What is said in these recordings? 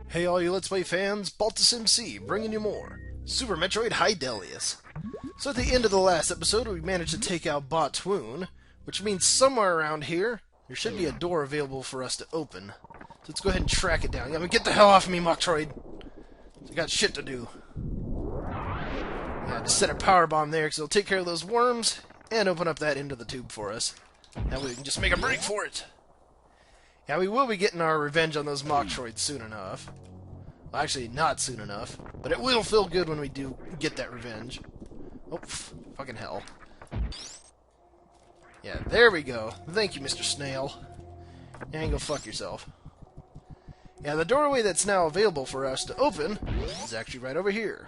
Hey all you Let's Play fans, Baltus MC, bringing you more Super Metroid Hydellius. So at the end of the last episode, we managed to take out Botwoon, which means somewhere around here, there should be a door available for us to open. So let's go ahead and track it down. Get the hell off of me, Metroid! I got shit to do. Yeah, just set a power bomb there, because it'll take care of those worms, and open up that end of the tube for us. That way we can just make a break for it. Yeah, we will be getting our revenge on those Metroids soon enough. Well, actually, not soon enough. But it will feel good when we do get that revenge. Oh, fucking hell. Yeah, there we go. Thank you, Mr. Snail. And go fuck yourself. Yeah, the doorway that's now available for us to open is actually right over here.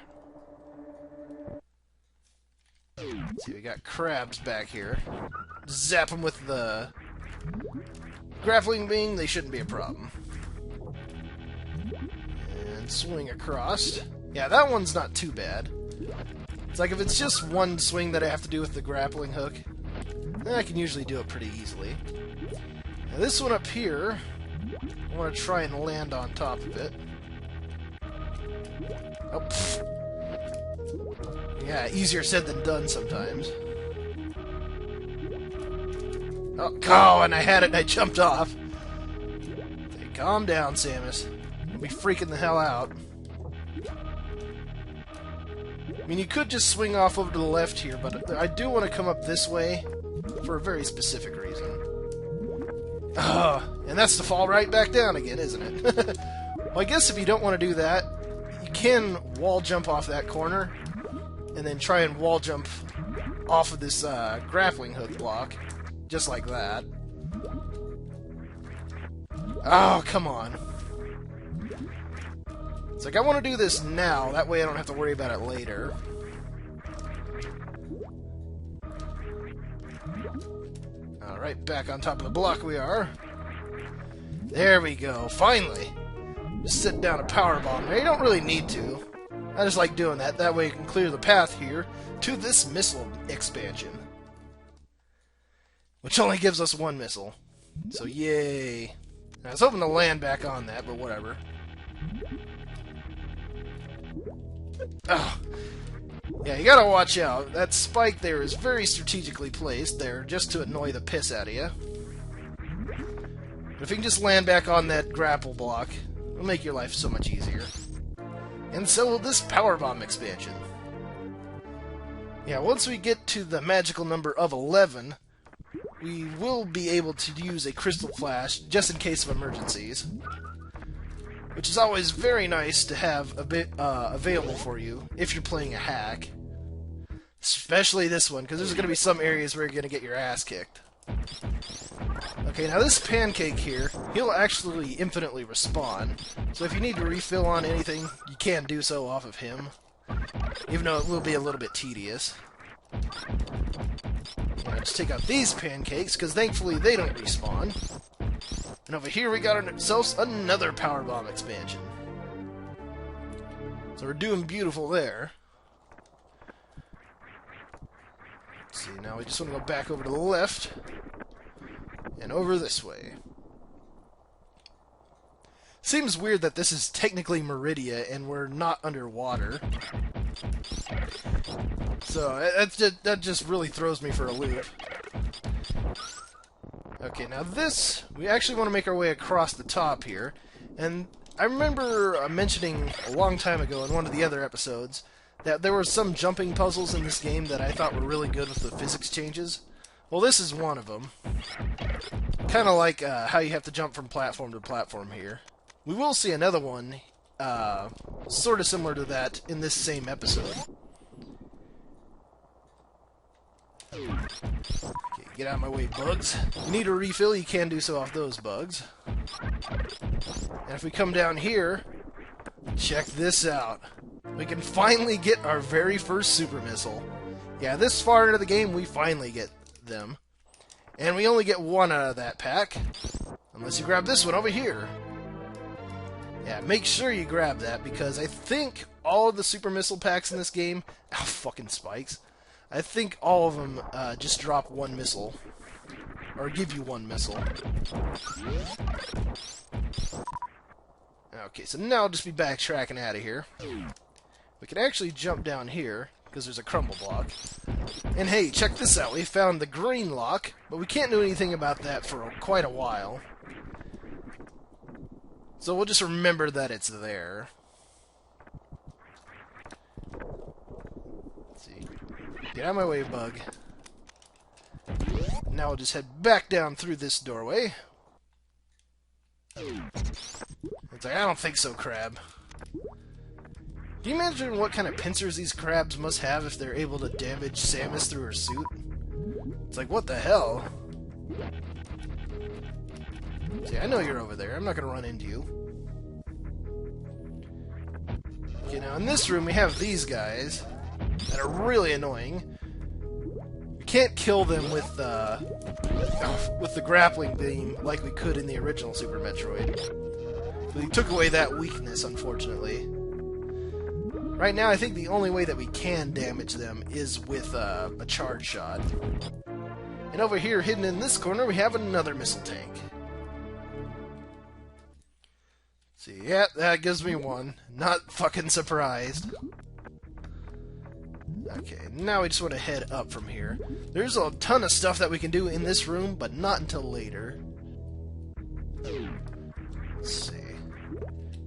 Let's see, we got crabs back here. Zap them with the grappling beam, they shouldn't be a problem. And swing across. Yeah, that one's not too bad. It's like if it's just one swing that I have to do with the grappling hook, then I can usually do it pretty easily. Now this one up here, I want to try and land on top of it. Oh, pfft. Yeah, easier said than done sometimes. Oh, and I had it and I jumped off. Okay, calm down, Samus. You'll be freaking the hell out. I mean, you could just swing off over to the left here, but I do want to come up this way for a very specific reason. And that's to fall right back down again, isn't it? Well, I guess if you don't want to do that, you can wall jump off that corner, and then try and wall jump off of this grappling hook block. Just like that. Oh, come on. It's like, I want to do this now, that way I don't have to worry about it later. Alright, back on top of the block we are. There we go, finally! Just sit down a power bomb there. You don't really need to. I just like doing that, that way you can clear the path here to this missile expansion. Which only gives us one missile. So, yay. I was hoping to land back on that, but whatever. Oh. Yeah, you gotta watch out. That spike there is very strategically placed there, just to annoy the piss out of you. But if you can just land back on that grapple block, it'll make your life so much easier. And so will this power bomb expansion. Yeah, once we get to the magical number of 11... we will be able to use a crystal flash just in case of emergencies, which is always very nice to have a bit available for you if you're playing a hack, especially this one, because there's going to be some areas where you're going to get your ass kicked. Okay, now this pancake here, he'll actually infinitely respawn, so if you need to refill on anything, you can do so off of him, even though it will be a little bit tedious. Let's take out these pancakes, because thankfully they don't respawn. And over here we got ourselves another power bomb expansion. So we're doing beautiful there. Let's see, now we just want to go back over to the left. And over this way. Seems weird that this is technically Meridia and we're not underwater. So, that just really throws me for a loop. Okay, now this, we actually want to make our way across the top here. And I remember mentioning a long time ago in one of the other episodes that there were some jumping puzzles in this game that I thought were really good with the physics changes. Well, this is one of them. Kind of like how you have to jump from platform to platform here. We will see another one, sort of similar to that, in this same episode. Okay, get out of my way, bugs. If you need a refill, you can do so off those bugs. And if we come down here, check this out. We can finally get our very first super missile. Yeah, this far into the game, we finally get them. And we only get one out of that pack, unless you grab this one over here. Yeah, make sure you grab that, because I think all of the super missile packs in this game... Oh, fucking spikes. I think all of them just drop one missile. Or give you one missile. Okay, so now I'll just be backtracking out of here. We can actually jump down here, because there's a crumble block. And hey, check this out. We found the green lock, but we can't do anything about that for quite a while. So we'll just remember that it's there. Let's see. Get out of my way, bug. Now we'll just head back down through this doorway. It's like, I don't think so, crab. Can you imagine what kind of pincers these crabs must have if they're able to damage Samus through her suit? It's like, what the hell? See, I know you're over there. I'm not going to run into you. Okay, now in this room we have these guys that are really annoying. We can't kill them with the grappling beam like we could in the original Super Metroid. But he took away that weakness, unfortunately. Right now, I think the only way that we can damage them is with a charge shot. And over here, hidden in this corner, we have another missile tank. See, yeah, that gives me one. Not fucking surprised. Okay, now we just want to head up from here. There's a ton of stuff that we can do in this room, but not until later. Let's see.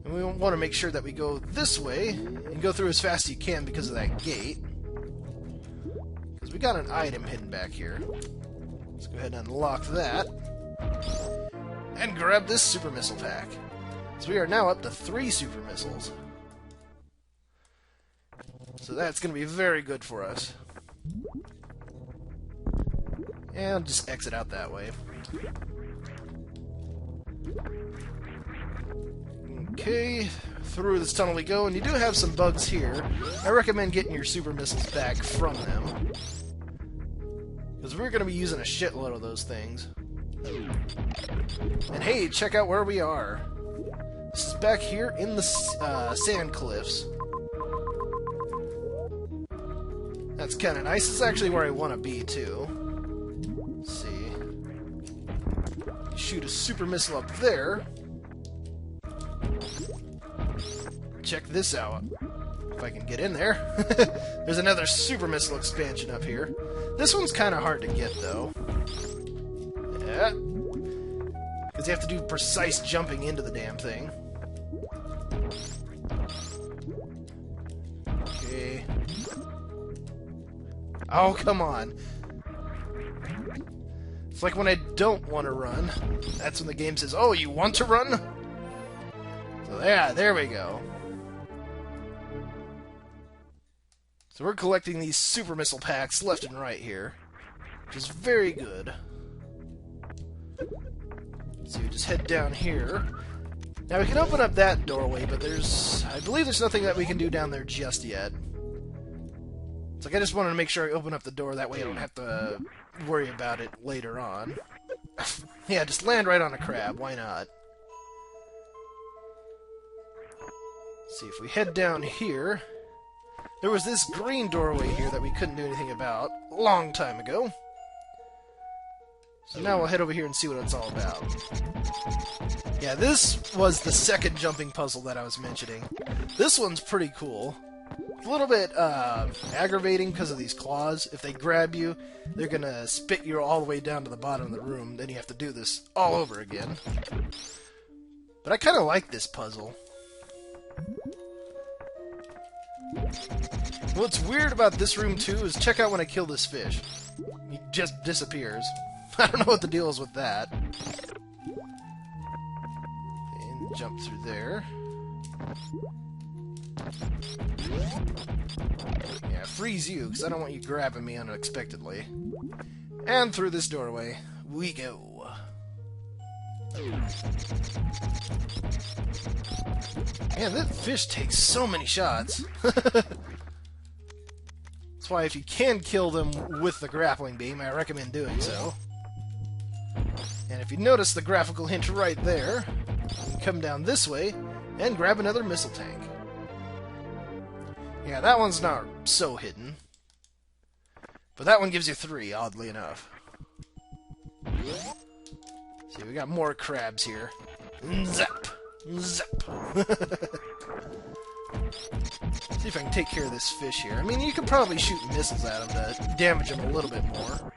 And we want to make sure that we go this way and go through as fast as you can because of that gate. Because we got an item hidden back here. Let's go ahead and unlock that. And grab this super missile pack. So we are now up to 3 super missiles. So that's going to be very good for us. And just exit out that way. Okay, through this tunnel we go, and you do have some bugs here. I recommend getting your super missiles back from them. Because we're going to be using a shitload of those things. And hey, check out where we are. This is back here in the sand cliffs. That's kind of nice. This is actually where I want to be, too. Let's see. Shoot a super missile up there. Check this out. If I can get in there. There's another super missile expansion up here. This one's kind of hard to get, though. Yeah. Because you have to do precise jumping into the damn thing. Okay. Oh, come on. It's like when I don't want to run. That's when the game says, oh, you want to run? So yeah, there we go. So we're collecting these super missile packs left and right here, which is very good. So you just head down here. Now we can open up that doorway, but I believe there's nothing that we can do down there just yet. It's like I just wanted to make sure I open up the door, that way I don't have to worry about it later on. Yeah, just land right on a crab, why not? Let's see, if we head down here, there was this green doorway here that we couldn't do anything about a long time ago. So now we'll head over here and see what it's all about. Yeah, this was the second jumping puzzle that I was mentioning. This one's pretty cool. It's a little bit aggravating because of these claws. If they grab you, they're gonna spit you all the way down to the bottom of the room. Then you have to do this all over again. But I kind of like this puzzle. What's weird about this room, too, is check out when I kill this fish. He just disappears. I don't know what the deal is with that. And jump through there. Yeah, freeze you, because I don't want you grabbing me unexpectedly. And through this doorway we go. Man, that fish takes so many shots. That's why if you can kill them with the grappling beam, I recommend doing so. And if you notice the graphical hint right there, you can come down this way and grab another missile tank. Yeah, that one's not so hidden. But that one gives you 3, oddly enough. See, we got more crabs here. Zap! Zap! See if I can take care of this fish here. I mean, you could probably shoot missiles at him to damage him a little bit more.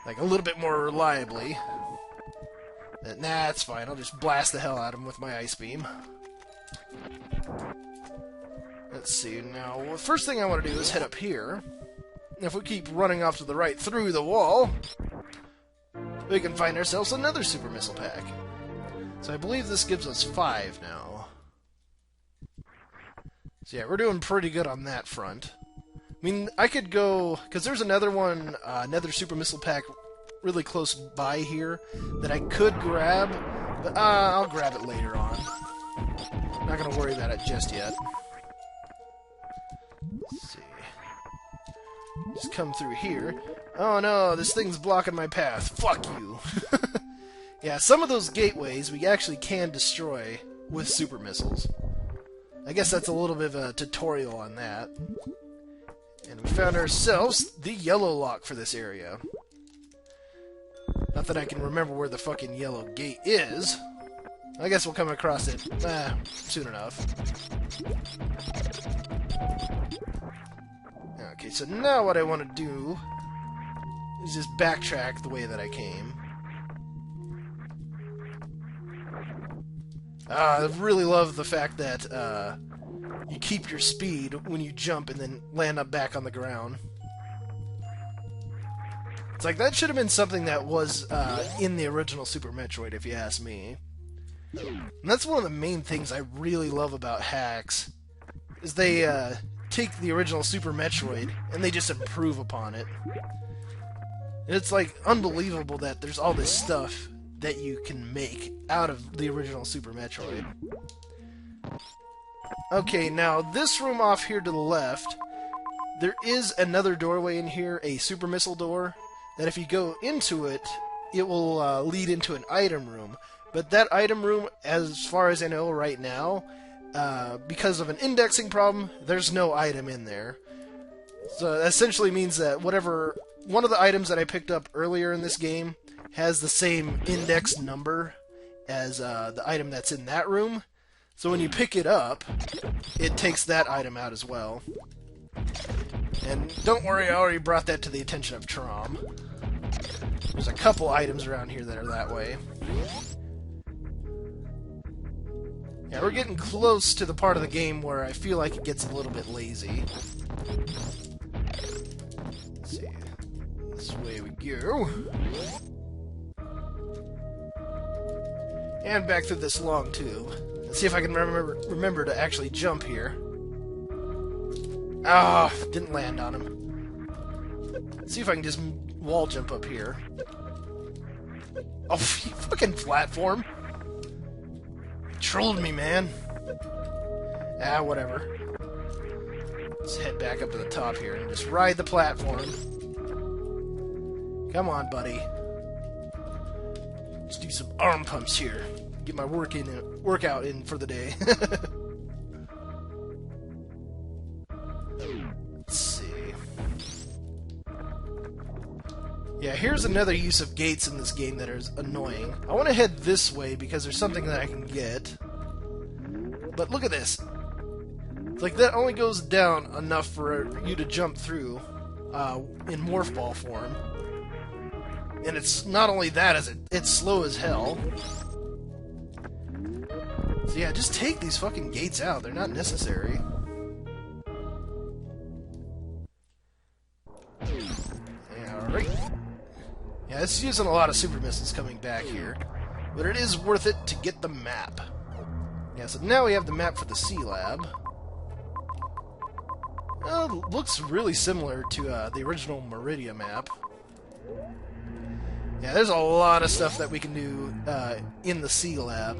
Like, a little bit more reliably. Nah, it's fine. I'll just blast the hell out of him with my ice beam. Let's see, now, the first thing I want to do is head up here. If we keep running off to the right through the wall, we can find ourselves another super missile pack. So I believe this gives us 5 now. So yeah, we're doing pretty good on that front. I mean, I could go, because there's another one, another super missile pack really close by here that I could grab, but I'll grab it later on. Not going to worry about it just yet. Let's see. Just come through here. Oh no, this thing's blocking my path. Fuck you. Yeah, some of those gateways we actually can destroy with super missiles. I guess that's a little bit of a tutorial on that. And we found ourselves the yellow lock for this area. Not that I can remember where the fucking yellow gate is. I guess we'll come across it soon enough. Okay, so now what I want to do is just backtrack the way that I came. I really love the fact that you keep your speed when you jump and then land up back on the ground. It's like, that should have been something that was in the original Super Metroid, if you ask me. And that's one of the main things I really love about hacks, is they take the original Super Metroid and they just improve upon it. And it's like unbelievable that there's all this stuff that you can make out of the original Super Metroid. Okay, now this room off here to the left, there is another doorway in here, a super missile door, that if you go into it, it will lead into an item room. But that item room, as far as I know right now, because of an indexing problem, there's no item in there. So that essentially means that one of the items that I picked up earlier in this game has the same index number as the item that's in that room. So when you pick it up, it takes that item out as well. And don't worry, I already brought that to the attention of Trom. There's a couple items around here that are that way. Yeah, we're getting close to the part of the game where I feel like it gets a little bit lazy. Let's see. This way we go. And back through this long tube. Let's see if I can remember to actually jump here. Ah, didn't land on him. Let's see if I can just wall jump up here. Oh, you fucking platform! Trolled me, man. Ah, whatever. Let's head back up to the top here and just ride the platform. Come on, buddy. Let's do some arm pumps here. Get my workout in for the day. Let's see. Yeah, here's another use of gates in this game that is annoying. I want to head this way because there's something that I can get. But look at this. It's like that only goes down enough for you to jump through in Morph Ball form. And it's not only that, it's slow as hell. So yeah, just take these fucking gates out. They're not necessary. Yeah, alright. Yeah, it's using a lot of super missiles coming back here. But it is worth it to get the map. Yeah, so now we have the map for the C-Lab. Looks really similar to the original Meridia map. Yeah, there's a lot of stuff that we can do in the C-Lab.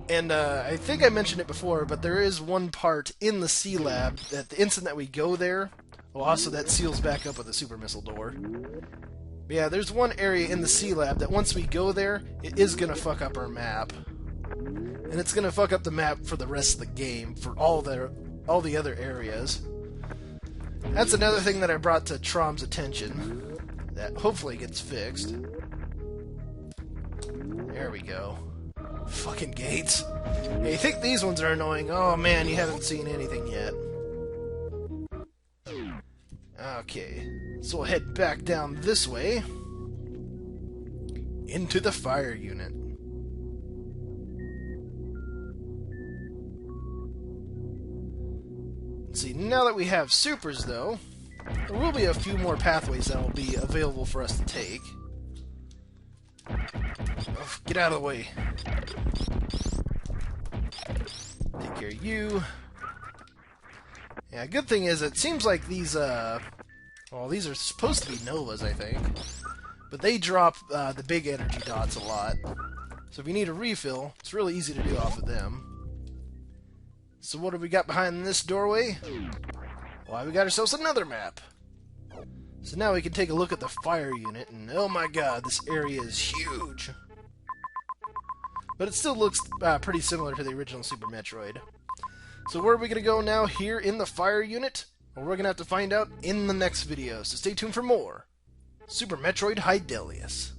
And I think I mentioned it before, but there is one part in the C-Lab that the instant that we go there, well, also that seals back up with a super missile door. But yeah, there's one area in the C-Lab that once we go there, it is going to fuck up our map. And it's going to fuck up the map for the rest of the game, for all the other areas. That's another thing that I brought to Trom's attention. That hopefully gets fixed. There we go. Fucking gates. Yeah, you think these ones are annoying? Oh man, you haven't seen anything yet. Okay, so we'll head back down this way into the fire unit. Let's see, now that we have supers though, there will be a few more pathways that will be available for us to take. Oh, get out of the way. Take care of you. Yeah, good thing is it seems like these, well, these are supposed to be Novas, I think. But they drop the big energy dots a lot. So if you need a refill, it's really easy to do off of them. So what have we got behind this doorway? Why, we got ourselves another map. So now we can take a look at the fire unit, and oh my god, this area is huge. But it still looks pretty similar to the original Super Metroid. So where are we going to go now here in the fire unit? Well, we're going to have to find out in the next video, so stay tuned for more Super Metroid Hydellius.